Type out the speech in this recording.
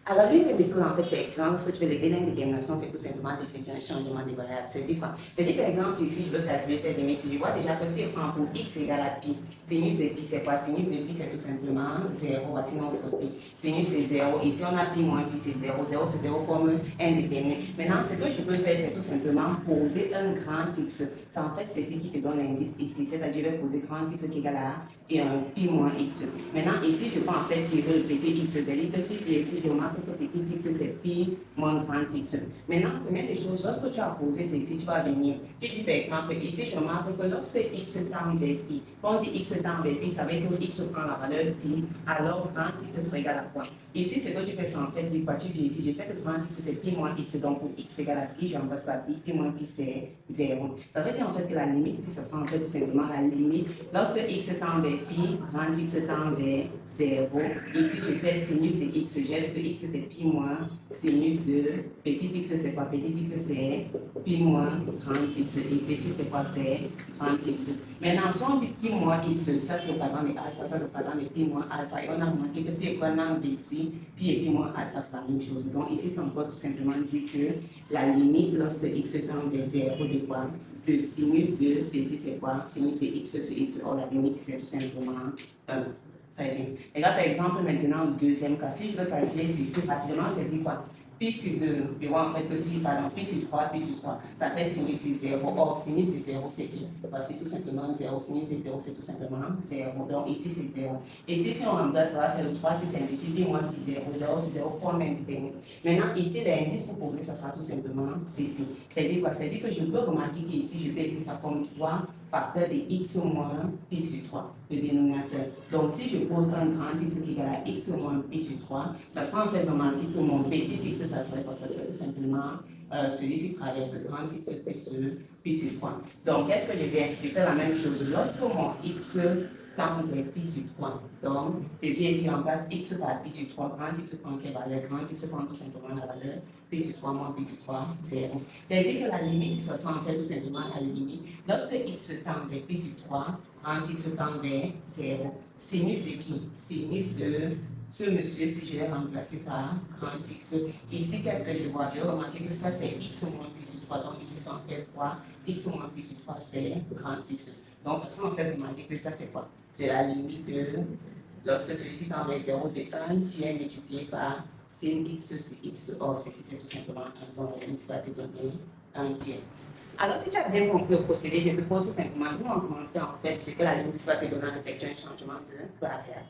Alors, lui, il dit que, en fait, effectivement, lorsque tu veux régler l'indétermination, c'est tout simplement d'effectuer un changement des variables. C'est-à-dire, par exemple, ici, je veux calculer cette limite. Tu vois déjà que si je prends pour x égale à pi, sinus de pi, c'est quoi? Sinus de pi, c'est tout simplement 0. Voici notre pi. Sinus, c'est 0. Ici, on a pi moins pi, c'est 0. 0 sur 0 forme indéterminée. Maintenant, ce que je peux faire, c'est tout simplement poser un grand x. Ça, en fait, c'est ce qui te donne l'indice ici. C'est-à-dire, je vais poser grand x qui est égal à et un pi moins x. Maintenant, ici, je peux en fait tirer le petit x. C'est-à-dire que si je remarque que le petit x, c'est pi moins grand x. Maintenant, première des choses, lorsque tu as posé ceci, tu vas venir. Tu dis par exemple, ici, je remarque que lorsque x tend vers pi, quand on dit x tend vers pi, ça veut dire que x prend la valeur pi, alors grand x sera égal à quoi? Ici, ce que tu fais, c'est en fait dire quoi? Tu viens ici, je sais que grand x, c'est pi moins x, donc pour x égale à pi, je remplace par pi moins pi, c'est 0. Ça veut dire en fait que la limite, ici, ça sera en fait tout simplement la limite. Lorsque x tend vers pi, grand x tend vers 0. Ici, je fais sinus de x. J'ai que x, c'est pi moins sinus de petit x, c'est quoi? Petit x, c'est pi moins grand x. Ici, c'est quoi? C'est grand x. Maintenant, si on dit pi moins x, ça c'est au quadrant de alpha, ça c'est au quadrant de pi moins alpha. Et on a remarqué que si on a ici, pi et pi moins alpha, c'est la même chose. Donc ici, ça peut tout simplement dire que la limite lorsque x tend vers 0 de quoi? De sinus de ceci, c'est quoi? Sinus c'est x sur x. Or, la limite, c'est tout simplement 1. Très bien. Et là, par exemple, maintenant, le deuxième cas, si je veux calculer ceci rapidement, c'est dit quoi? Pi sur 2, je vois en fait que si, pardon, pi sur 3, ça fait sinus c'est 0. Or, sinus c'est 0, c'est pi. C'est tout simplement 0. Sinus c'est 0, c'est tout simplement 0. Donc, ici, c'est 0. Et ici, si on remplace, ça va faire le 3, si simplifie, pi moins pi 0. 0 sur 0, forme indéterminée. Maintenant, ici, l'indice pour poser, ça sera tout simplement ceci. C'est-à-dire quoi? C'est-à-dire que je peux remarquer qu'ici, je peux écrire ça comme 3 facteur de x moins pi sur 3, le dénominateur. Donc, si je pose un grand x qui est égal à x moins pi sur 3, ça sera en fait remarquer que mon petit x, ça serait quoi? Ça serait tout simplement celui-ci traverse le grand x plus pi sur 3. Donc, qu'est-ce que je vais? Je fais la même chose. Lorsque mon x tend vers pi sur 3, donc, je viens ici en place x par pi sur 3, grand x prend quelle valeur? Grand x prend tout simplement la valeur pi sur 3 moins pi sur 3, 0. C'est-à-dire que la limite, ça sera en fait tout simplement la limite. Lorsque x tend vers pi sur 3, grand x tend vers 0. Sinus de qui? Sinus de ce monsieur, si je l'ai remplacé par grand x. Ici, qu'est-ce que je vois? Je vais remarquer que ça, c'est x moins pi sur 3. Donc, ici, c'est en fait 3. X moins pi sur 3, c'est grand x. Donc, ça sera en fait remarquer que ça, c'est quoi? C'est la limite de, lorsque celui-ci tend vers 0, de 1 tiers multiplié par sin x sur x. Or, ceci, c'est tout simplement 1. Donc, la limite va te donner 1 tiers. Alors, si tu as bien compris le procédé, je te pose tout simplement, dis-moi en commentaire en fait ce que la limite va te donner en effectuant un changement de variable.